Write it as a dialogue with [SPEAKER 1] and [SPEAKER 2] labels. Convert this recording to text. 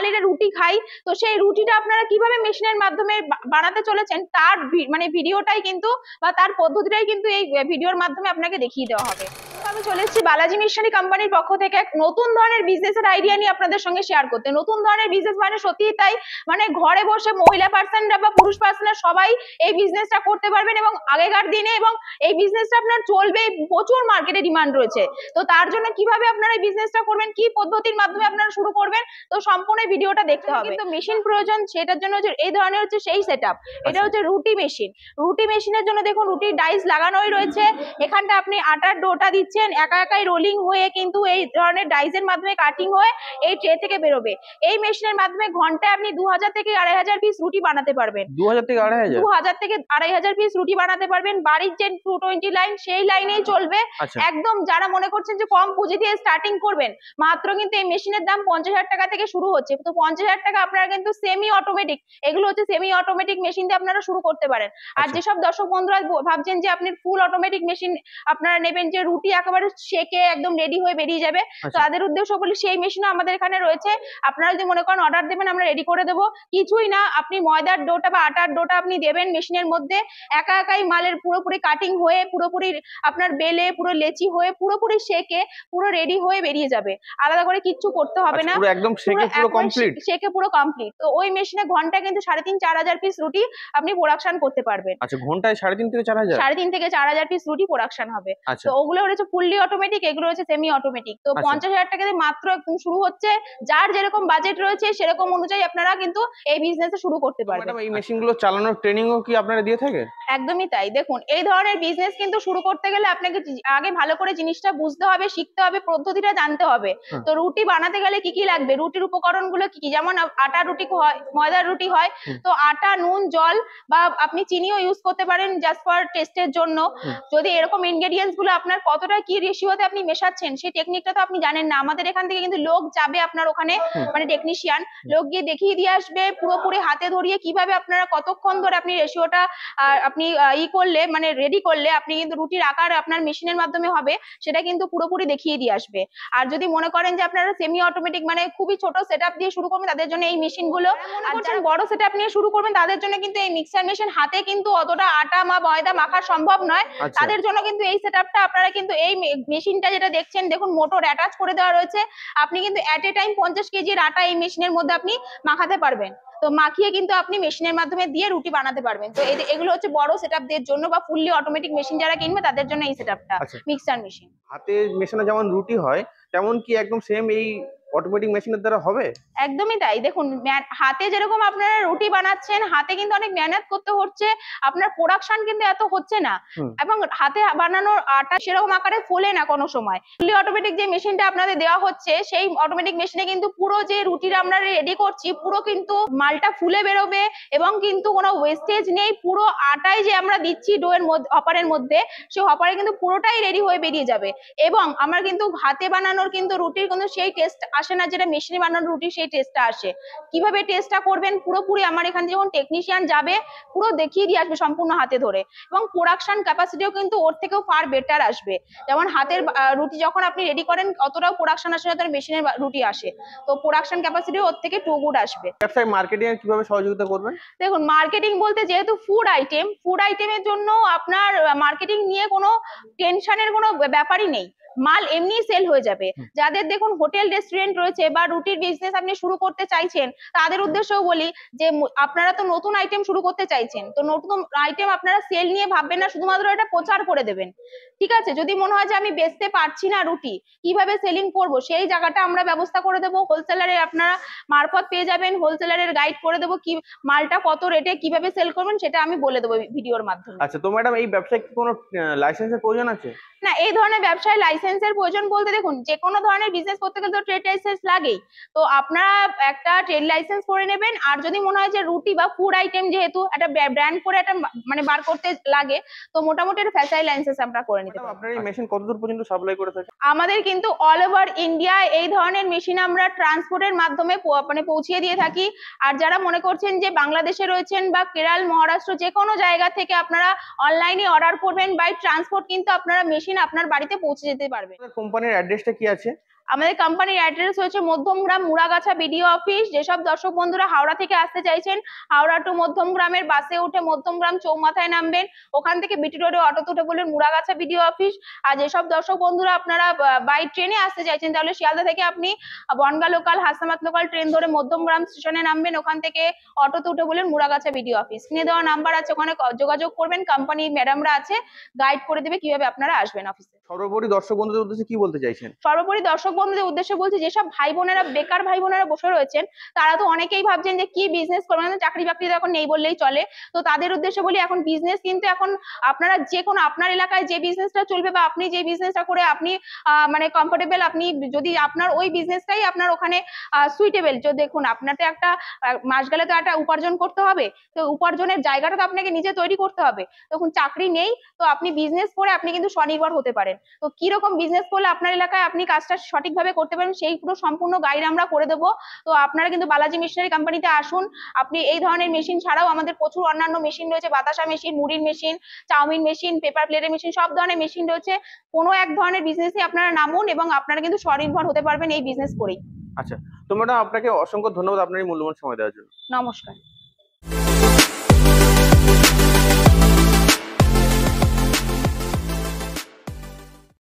[SPEAKER 1] বাঙালিরা রুটি খাই, তো সেই রুটিটা আপনারা কিভাবে মেশিনের মাধ্যমে বানাতে চলেছেন তার মানে ভিডিওটাই কিন্তু বা তার পদ্ধতিটাই কিন্তু এই ভিডিওর মাধ্যমে আপনাকে দেখিয়ে দেওয়া হবে। আমি চলে এসেছি বালাজি মিশনারি কোম্পানির পক্ষ থেকে এক নতুন ধরনের বিজনেসের আইডিয়া নিয়ে আপনাদের সঙ্গে শেয়ার করতে। নতুন ধরনের বিজনেস মানে সত্যিই তাই, মানে ঘরে বসে মহিলা পার্সনরা বা পুরুষ পার্সনরা সবাই এই বিজনেসটা করতে পারবেন এবং আগেকার দিনে এবং এই বিজনেসটা আপনার চলবে, প্রচুর মার্কেটে ডিমান্ড রয়েছে। তো তার জন্য কিভাবে আপনারা এই বিজনেসটা করবেন, কি পদ্ধতির মাধ্যমে আপনারা শুরু করবেন, তো সম্পূর্ণ ভিডিওটা দেখতে হবে। কিন্তু মেশিন প্রয়োজন, সেটার জন্য হচ্ছে এই ধরনের হচ্ছে সেই সেটআপ। এটা হচ্ছে রুটি মেশিন। রুটি মেশিনের জন্য দেখুন রুটির ডাইস লাগানোই রয়েছে। এখানটা আপনি আটার ডোটা দিচ্ছেন, একা একাই রোলিং হয়ে কিন্তু এই ধরনের ডাইসের মাধ্যমে কাটিং হয়ে এই ট্রে থেকে বেরোবে। এই মেশিনের মাধ্যমে ঘন্টায় আপনি 2000 থেকে 2500 পিস রুটি বানাতে পারবেন।
[SPEAKER 2] 2000 থেকে
[SPEAKER 1] 2500 পিস রুটি বানাতে পারবেন। বাড়ির যে 220 লাইন সেই লাইনেই চলবে। একদম যারা মনে করছেন যে কম পুঁজি দিয়ে স্টার্টিং করবেন, মাত্র কিন্তু এই মেশিনের দাম 50,000 টাকা থেকে শুরু হচ্ছে। তো 50,000 টাকা আপনারা কিন্তু সেমি অটোমেটিক, এগুলো হচ্ছে সেমি অটোমেটিক মেশিন দিয়ে আপনারা শুরু করতে পারেন। আর যেসব দর্শক বন্ধুরা ভাবছেন যে আপনি ফুল অটোমেটিক মেশিন আপনারা নেবেন, যে রুটি একেবারে সেকে একদম রেডি হয়ে বেরিয়ে যাবে, তাদের উদ্দেশ্য বলি সেই মেশিনও আমাদের এখানে রয়েছে। আপনারা যদি মনে করেন অর্ডার দেবেন, আমরা রেডি করে দেবো। কিছুই না, আপনি ময়দার ডোটা বা আটার ডোটা আপনি দেবেন মেশিনের মধ্যে, একা একাই মালের পুরোপুরি কাটিং হয়ে পুরোপুরি আপনার বেলে পুরো লেচি হয়ে পুরোপুরি সেকে পুরো রেডি হয়ে বেরিয়ে যাবে। আলাদা করে কিচ্ছু করতে হবে না,
[SPEAKER 2] একদম
[SPEAKER 1] সেকে পুরো কমপ্লিট। তো ওই মেশিনে ঘন্টায় কিন্তু 3.5-4 পিস রুটি আপনি প্রোডাকশন করতে পারবেন।
[SPEAKER 2] আচ্ছা, ঘন্টায় 3.5 থেকে 4,000?
[SPEAKER 1] 3.5 থেকে 4,000 পিস রুটি প্রোডাকশন হবে। তো ওগুলো হচ্ছে ফুললি অটোমেটিক, এগুলো হচ্ছে সেমি অটোমেটিক। তো 50,000 টাকা দিয়ে মাত্র একদম শুরু হচ্ছে। যার যেরকম বাজেট রয়েছে সেরকম অনুযায়ী আপনারা কিন্তু এই বিজনেসে শুরু করতে পারবেন।
[SPEAKER 2] ম্যাডাম, এই মেশিনগুলো চালানোর ট্রেনিংও কি আপনারা দিয়ে থাকেন?
[SPEAKER 1] একদমই তাই। দেখুন এই ধরনের বিজনেস কিন্তু শুরু করতে গেলে আপনাকে আগে ভালো করে জিনিসটা বুঝতে হবে, শিখতে হবে, পদ্ধতিটা জানতে হবে। তো রুটি বানাতে গেলে কি কি লাগবে, রুটির উপকরণগুলো কি কি, যেমন আটা রুটি হয়, ময়দার রুটি হয়, তো আটা, নুন, জল বা আপনি চিনিও ইউজ করতে পারেন জাস্ট ফর টেস্টের জন্য। যদি এরকম ইনগ্রেডিয়েন্টস গুলো আপনার কতটা কি রেশিওতে আপনি মেশাচ্ছেন সেই টেকনিকটা তো আপনি জানেন না। আমাদের এখান থেকে কিন্তু লোক যাবে আপনার ওখানে, মানে টেকনিশিয়ান লোক গিয়ে দেখিয়ে দিয়ে আসবে পুরোপুরি হাতে ধরিয়ে কিভাবে আপনারা কতক্ষণ ধরে আপনি রেশিওটা আপনি করলে মানে রেডি করলে আপনি কিন্তু রুটির আকার আপনার মেশিনের মাধ্যমে হবে, সেটা কিন্তু পুরোপুরি দেখিয়ে দিয়ে আসবে। আর যদি মনে করেন যে আপনারা সেমি অটোমেটিক মানে খুবই ছোট সেটআপ দিয়ে শুরু করবেন, তাদের জন্য এই মেশিন গুলো। আর যারা বড় সেটআপ নিয়ে শুরু করবেন তাদের জন্য কিন্তু এই মিক্সার মেশিন, হাতে কিন্তু অতটা আটা বা ময়দা মাখা সম্ভব নয়, তাদের জন্য কিন্তু এই সেটআপটা আপনারা কিন্তু এই মেশিনটা যেটা দেখছেন, দেখুন মোটর অ্যাটাচ করে দেওয়া রয়েছে। আপনি কিন্তু এট এ টাইম 50 কেজির আটা এই মেশিনের মধ্যে আপনি মাখাতে পারবেন। তো মাখিয়ে কিন্তু আপনি মেশিনের মাধ্যমে দিয়ে রুটি বানাতে পারবেন। তো এগুলো হচ্ছে বড় সেটআপ দের জন্য বা ফুললি অটোমেটিক মেশিন যারা কিনবে তাদের জন্য এই সেটআপটা মিক্সার মেশিন।
[SPEAKER 2] হাতে মেশানো যেমন রুটি হয় তেমন কি একদম সেম এই অটোমেটিক মেশিনের দ্বারা হবে?
[SPEAKER 1] একদমই তাই। দেখুন হাতে যেরকম আপনারা রুটি বানাচ্ছেন, হাতে কিন্তু অনেক মেহনত করতে হচ্ছে, আপনার প্রোডাকশন কিন্তু এত হচ্ছে না, এবং হাতে বানানোর আটা সেরকম আকারে ফোলে না কোনো সময়। ফুলি অটোমেটিক যে মেশিনটা আপনাদের দেওয়া হচ্ছে সেই অটোমেটিক মেশিনে কিন্তু পুরো যে রুটিটা আমরা রেডি করছি পুরো কিন্তু মালটা ফুলে বেরোবে এবং কিন্তু কোনো ওয়েস্টেজ নেই। পুরো আটাই যে আমরা দিচ্ছি ডোয়ের মধ্যে, হপারের মধ্যে, সেই হপারে কিন্তু পুরোটাই রেডি হয়ে বেরিয়ে যাবে। এবং আমরা কিন্তু হাতে বানানোর কিন্তু রুটির কিন্তু সেই টেস্ট আসে না যেটা মেশিনে বানানোর রুটি সেই টেস্টটা আসে। কিভাবে টেস্টটা করবেন পুরোপুরি আমার এখান থেকে যখন টেকনিশিয়ান যাবে পুরো দেখিয়ে দিয়ে আসবে সম্পূর্ণ হাতে ধরে, এবং প্রোডাকশন ক্যাপাসিটিও কিন্তু ওর থেকেও ফার বেটার আসবে। যেমন হাতের রুটি যখন আপনি রেডি করেন অতটাও প্রোডাকশন আসে না, তার মেশিনের রুটি আসে, তো প্রোডাকশন ক্যাপাসিটিও ওর থেকে টু গুড আসবে।
[SPEAKER 2] ব্যবসায় মার্কেটিং এ কিভাবে সহযোগিতা করবেন?
[SPEAKER 1] দেখুন মার্কেটিং বলতে যেহেতু ফুড আইটেমের জন্য আপনার মার্কেটিং নিয়ে কোনো টেনশনের কোনো ব্যাপারই নেই, মাল এমনি সেল হয়ে যাবে। যাদের দেখুন হোটেল রেস্টুরেন্ট রয়েছে বা রুটির বিজনেস আপনি শুরু করতে চাইছেন, তাদের উদ্দেশ্যেও বলি যে আপনারা তো নতুন আইটেম শুরু করতে চাইছেন, তো নতুন আইটেম আপনারা সেল নিয়ে ভাববেন না, শুধুমাত্র এটা প্রচার করে দেবেন। ঠিক আছে, যদি মনে হয় যে আমি বেচতে পারছি না রুটি, কিভাবে সেলিং করব, সেই জায়গাটা আমরা ব্যবস্থা করে দেবো। হোলসেলারে আপনারা মারফত পেয়ে যাবেন, হোলসেলারের গাইড করে দেবো, কি মালটা কত রেটে কিভাবে সেল করবেন সেটা আমি বলে দেবো ভিডিওর মাধ্যমে।
[SPEAKER 2] আচ্ছা, তো ম্যাডাম এই ব্যবসায় কি কোনো লাইসেন্সের প্রয়োজন আছে?
[SPEAKER 1] না, এই ধরনের ব্যবসায় লাইসেন্সের প্রয়োজন বলতে দেখুন যে কোনো ধরনের বিজনেস করতে গেলে তো ট্রেড লাইসেন্স লাগেই। তো আপনারা একটা ট্রেড লাইসেন্স করে নেবেন। আর যদি মনে হয় যে রুটি বা ফুড আইটেম যেহেতু একটা ব্র্যান্ড করে একটা মানে বার করতে লাগে, তো মোটামুটি একটা ফ্যাসাই লাইসেন্স আমরা করে নিতে পারবো।
[SPEAKER 2] আপনার এই মেশিন কতদূর পর্যন্ত সাপ্লাই করে থাকেন?
[SPEAKER 1] আমাদের কিন্তু অল ওভার ইন্ডিয়া এই ধরনের মেশিন আমরা ট্রান্সপোর্টের মাধ্যমে মানে পৌঁছিয়ে দিয়ে থাকি। আর যারা মনে করছেন যে বাংলাদেশে রয়েছেন বা কেরল, মহারাষ্ট্র যে কোনো জায়গা থেকে আপনারা অনলাইনে অর্ডার করবেন বাই ট্রান্সপোর্ট, কিন্তু আপনারা মেশিন আপনার বাড়িতে পৌঁছে যেতে পারবেন।
[SPEAKER 2] কোম্পানির অ্যাড্রেসটা কি আছে?
[SPEAKER 1] আমাদের কোম্পানির অ্যাড্রেস হচ্ছে মধ্যমগ্রাম মুড়াগাছা বিডিও অফিস। যেসব দর্শক বন্ধুরা হাওড়া থেকে আসতে চাইছেন, হাওড়া টু মধ্যমগ্রামের বাসে উঠে মধ্যমগ্রাম চৌমাথায় নামবেন, ওখান থেকে বিটি রোডে অটোতে উঠে বললেন মুড়াগাছা বিডিও অফিস। আর যেসব দর্শক বন্ধুরা আপনারা বাই ট্রেনে আসতে চাইছেন, তাহলে শিয়ালদা থেকে আপনি বনগাঁ লোকাল, হাসামাত লোকাল ট্রেন ধরে মধ্যমগ্রাম স্টেশনে নামবেন, ওখান থেকে অটোতে উঠে বললেন মুড়াগাছা বিডিও অফিস। স্ক্রিনে দেওয়া নাম্বার আছে, ওখানে যোগাযোগ করবেন, কোম্পানি ম্যাডামরা আছে, গাইড করে দেবে কিভাবে আপনারা আসবেন অফিসে।
[SPEAKER 2] সর্বোপরি দর্শক বন্ধুদের উদ্দেশ্যে কি বলতে চাইছেন?
[SPEAKER 1] সর্বোপরি দর্শক বন্ধুদের উদ্দেশ্যে বলছি, যেসব ভাই বোনেরা বেকার ভাই বোনেরা বসে রয়েছেন, তারা তো অনেকেই ভাবছেন যে কি বিজনেস করবেন, চাকরি বাকরি তো এখন নেই বললেই চলে। তো তাদের উদ্দেশ্যে বলি, এখন বিজনেস কিন্তু এখন আপনারা যে কোনো আপনার এলাকায় যে বিজনেসটা চলবে বা আপনি যে বিজনেসটা করে আপনি মানে কমফোর্টেবল, আপনি যদি আপনার ওই বিজনেসটাই আপনার ওখানে সুইটেবল, তো দেখুন আপনার তো একটা মাস গেলে তো একটা উপার্জন করতে হবে, তো উপার্জনের জায়গাটা তো আপনাকে নিজে তৈরি করতে হবে। তখন চাকরি নেই, তো আপনি বিজনেস করে আপনি কিন্তু স্বনির্ভর হতে পারেন। তো কিরকম বিজনেস করলে আপনার এলাকায় আপনি কাজটা সঠিকভাবে করতে পারেন, সেই পুরো সম্পূর্ণ গাইড আমরা করে দেবো। তো আপনারা কিন্তু বালাজি মেশিনারি কোম্পানিতে আসুন। আপনি এই ধরনের মেশিন ছাড়াও আমাদের প্রচুর অন্যান্য মেশিন রয়েছে, বাতাসা মেশিন, মুড়ির মেশিন, চাউমিন মেশিন, পেপার প্লেটের মেশিন, সব ধরনের মেশিন রয়েছে। কোনো এক ধরনের বিজনেসে আপনারা নামুন এবং আপনারা কিন্তু স্বনির্ভর হতে পারবেন এই বিজনেস করেই।
[SPEAKER 2] আচ্ছা, তো ম্যাডাম আপনাকে অসংখ্য ধন্যবাদ আপনার এই মূল্যবান সময় দেওয়ার জন্য।
[SPEAKER 1] নমস্কার।